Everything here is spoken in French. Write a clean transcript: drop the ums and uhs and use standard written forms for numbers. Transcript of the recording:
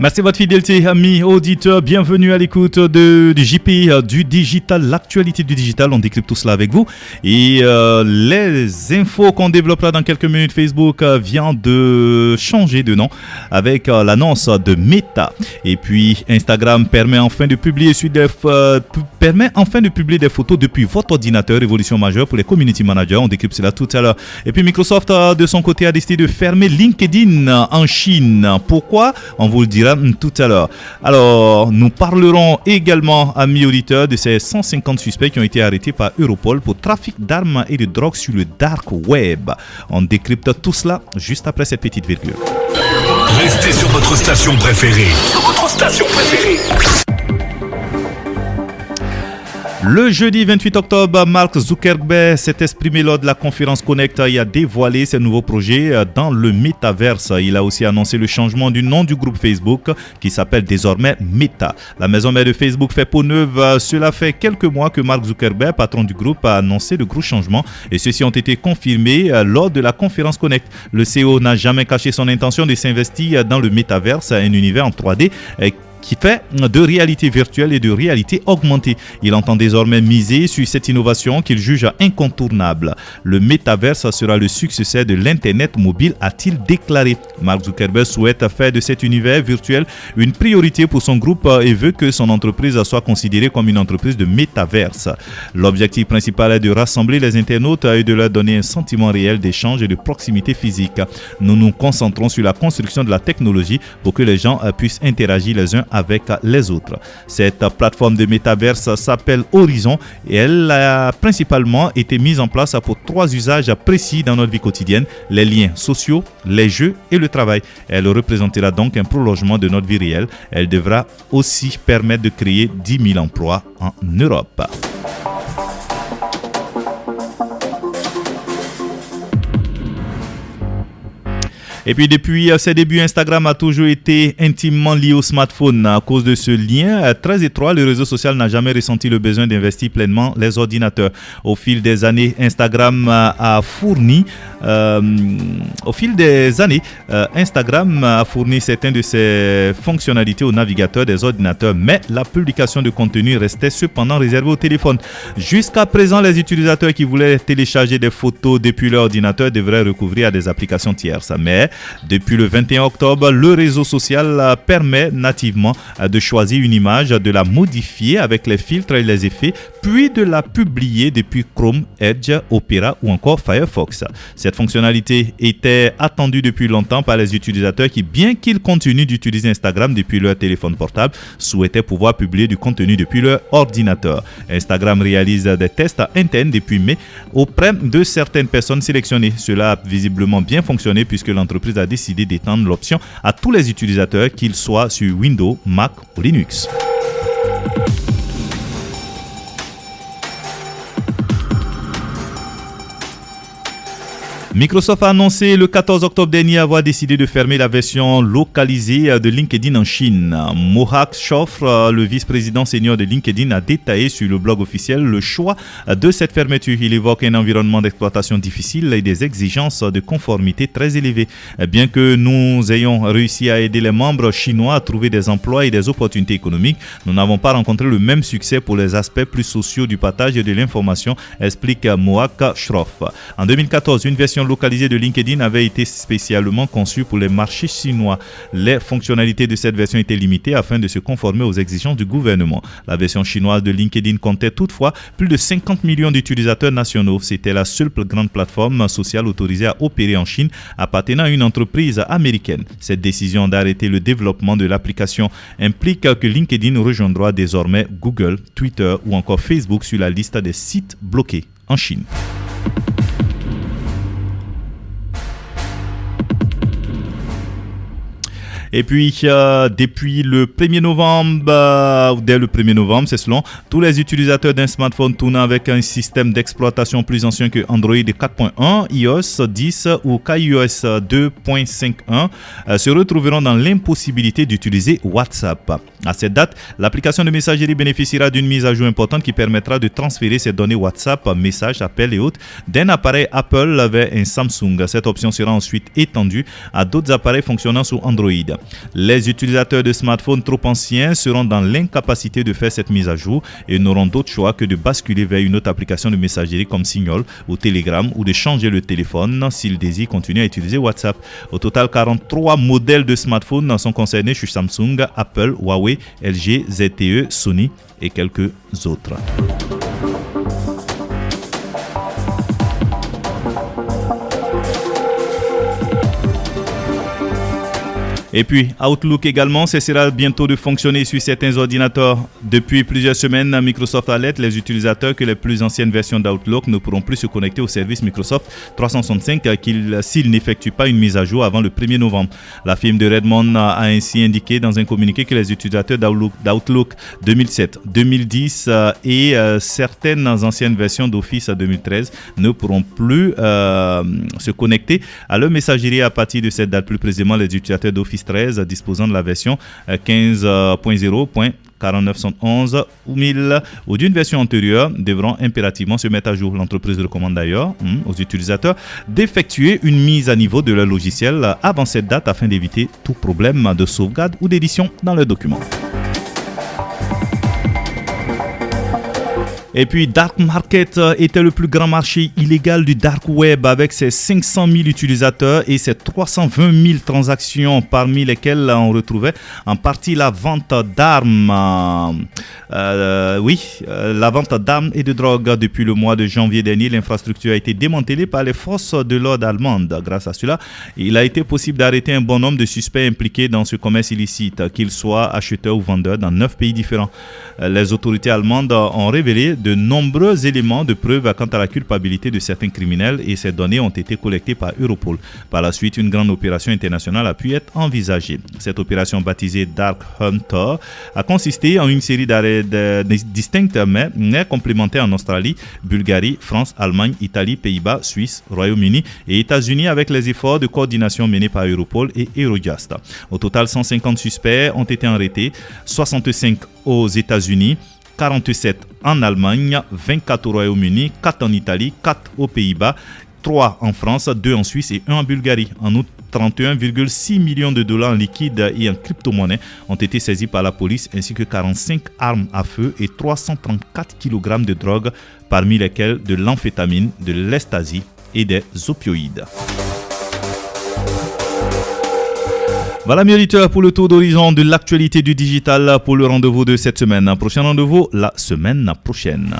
Merci de votre fidélité, amis auditeurs. Bienvenue à l'écoute du JP du digital, l'actualité du digital. On décrypte tout cela avec vous. Et les infos qu'on développera dans quelques minutes. Facebook vient de changer de nom avec l'annonce de Meta. Et puis Instagram permet enfin de publier des photos depuis votre ordinateur. Révolution majeure pour les community managers. On décrypte cela tout à l'heure. Et puis Microsoft, de son côté, a décidé de fermer LinkedIn en Chine. Pourquoi? On vous le dira tout à l'heure. Alors, nous parlerons également, amis auditeurs, de ces 150 suspects qui ont été arrêtés par Europol pour trafic d'armes et de drogue sur le dark web. On décrypte tout cela juste après cette petite virgule. Restez sur votre station préférée. Le jeudi 28 octobre, Mark Zuckerberg s'est exprimé lors de la conférence Connect et a dévoilé ses nouveaux projets dans le métaverse. Il a aussi annoncé le changement du nom du groupe Facebook qui s'appelle désormais Meta. La maison mère de Facebook fait peau neuve. Cela fait quelques mois que Mark Zuckerberg, patron du groupe, a annoncé de gros changements et ceux-ci ont été confirmés lors de la conférence Connect. Le CEO n'a jamais caché son intention de s'investir dans le métaverse, un univers en 3D qui fait de réalité virtuelle et de réalité augmentée. Il entend désormais miser sur cette innovation qu'il juge incontournable. Le métaverse sera le successeur de l'Internet mobile, a-t-il déclaré. Mark Zuckerberg souhaite faire de cet univers virtuel une priorité pour son groupe et veut que son entreprise soit considérée comme une entreprise de métaverse. L'objectif principal est de rassembler les internautes et de leur donner un sentiment réel d'échange et de proximité physique. Nous nous concentrons sur la construction de la technologie pour que les gens puissent interagir les uns avec les autres. Cette plateforme de métaverse s'appelle Horizon et elle a principalement été mise en place pour 3 usages précis dans notre vie quotidienne: les liens sociaux, les jeux et le travail. Elle représentera donc un prolongement de notre vie réelle. Elle devra aussi permettre de créer 10 000 emplois en Europe. Et puis depuis ses débuts, Instagram a toujours été intimement lié au smartphone. À cause de ce lien très étroit, le réseau social n'a jamais ressenti le besoin d'investir pleinement les ordinateurs. Au fil des années, Instagram a fourni certaines de ses fonctionnalités aux navigateurs des ordinateurs, mais la publication de contenu restait cependant réservée au téléphone. Jusqu'à présent, les utilisateurs qui voulaient télécharger des photos depuis leur ordinateur devraient recourir à des applications tierces. Mais depuis le 21 octobre, le réseau social permet nativement de choisir une image, de la modifier avec les filtres et les effets, puis de la publier depuis Chrome, Edge, Opera ou encore Firefox. Cette fonctionnalité était attendue depuis longtemps par les utilisateurs qui, bien qu'ils continuent d'utiliser Instagram depuis leur téléphone portable, souhaitaient pouvoir publier du contenu depuis leur ordinateur. Instagram réalise des tests internes depuis mai auprès de certaines personnes sélectionnées. Cela a visiblement bien fonctionné puisque l'entreprise a décidé d'étendre l'option à tous les utilisateurs, qu'ils soient sur Windows, Mac ou Linux. Microsoft a annoncé le 14 octobre dernier avoir décidé de fermer la version localisée de LinkedIn en Chine. Mohak Chofre, le vice-président senior de LinkedIn, a détaillé sur le blog officiel le choix de cette fermeture. Il évoque un environnement d'exploitation difficile et des exigences de conformité très élevées. Bien que nous ayons réussi à aider les membres chinois à trouver des emplois et des opportunités économiques, nous n'avons pas rencontré le même succès pour les aspects plus sociaux du partage et de l'information, explique Mohak Chofre. En 2014, une version localisée de LinkedIn avait été spécialement conçue pour les marchés chinois. Les fonctionnalités de cette version étaient limitées afin de se conformer aux exigences du gouvernement. La version chinoise de LinkedIn comptait toutefois plus de 50 millions d'utilisateurs nationaux. C'était la seule grande plateforme sociale autorisée à opérer en Chine appartenant à une entreprise américaine. Cette décision d'arrêter le développement de l'application implique que LinkedIn rejoindra désormais Google, Twitter ou encore Facebook sur la liste des sites bloqués en Chine. Et puis, depuis le 1er novembre, dès le 1er novembre, c'est selon, tous les utilisateurs d'un smartphone tournant avec un système d'exploitation plus ancien que Android 4.1, iOS 10 ou k'iOS 2.51 se retrouveront dans l'impossibilité d'utiliser WhatsApp. À cette date, l'application de messagerie bénéficiera d'une mise à jour importante qui permettra de transférer ses données WhatsApp, messages, appels et autres d'un appareil Apple vers un Samsung. Cette option sera ensuite étendue à d'autres appareils fonctionnant sous Android. Les utilisateurs de smartphones trop anciens seront dans l'incapacité de faire cette mise à jour et n'auront d'autre choix que de basculer vers une autre application de messagerie comme Signal ou Telegram ou de changer le téléphone s'ils désirent continuer à utiliser WhatsApp. Au total, 43 modèles de smartphones sont concernés chez Samsung, Apple, Huawei, LG, ZTE, Sony et quelques autres. Et puis, Outlook également cessera bientôt de fonctionner sur certains ordinateurs. Depuis plusieurs semaines, Microsoft alerte les utilisateurs que les plus anciennes versions d'Outlook ne pourront plus se connecter au service Microsoft 365 s'ils n'effectuent pas une mise à jour avant le 1er novembre. La firme de Redmond a ainsi indiqué dans un communiqué que les utilisateurs d'Outlook 2007, 2010 et certaines anciennes versions d'Office 2013 ne pourront plus se connecter à leur messagerie à partir de cette date. Plus précisément, les utilisateurs d'Office 13 disposant de la version 15.0.4911 ou 1000 ou d'une version antérieure devront impérativement se mettre à jour. L'entreprise recommande d'ailleurs aux utilisateurs d'effectuer une mise à niveau de leur logiciel avant cette date afin d'éviter tout problème de sauvegarde ou d'édition dans leurs documents. Et puis, Dark Market était le plus grand marché illégal du Dark Web avec ses 500 000 utilisateurs et ses 320 000 transactions, parmi lesquelles on retrouvait en partie la vente d'armes. La vente d'armes et de drogue. Depuis le mois de janvier dernier, l'infrastructure a été démantelée par les forces de l'ordre allemandes. Grâce à cela, il a été possible d'arrêter un bon nombre de suspects impliqués dans ce commerce illicite, qu'ils soient acheteurs ou vendeurs dans 9 pays différents. Les autorités allemandes ont révélé de nombreux éléments de preuve quant à la culpabilité de certains criminels et ces données ont été collectées par Europol. Par la suite, une grande opération internationale a pu être envisagée. Cette opération baptisée Dark Hunter a consisté en une série d'arrêts distincts mais complémentaires en Australie, Bulgarie, France, Allemagne, Italie, Pays-Bas, Suisse, Royaume-Uni et États-Unis avec les efforts de coordination menés par Europol et Eurojust. Au total, 150 suspects ont été arrêtés, 65 aux États-Unis, 47 en Allemagne, 24 au Royaume-Uni, 4 en Italie, 4 aux Pays-Bas, 3 en France, 2 en Suisse et 1 en Bulgarie. En outre, 31,6 millions de dollars en liquide et en crypto-monnaie ont été saisis par la police ainsi que 45 armes à feu et 334 kg de drogue, parmi lesquelles de l'amphétamine, de l'ecstasy et des opioïdes. Voilà mes auditeurs pour le tour d'horizon de l'actualité du digital pour le rendez-vous de cette semaine. Prochain rendez-vous la semaine prochaine.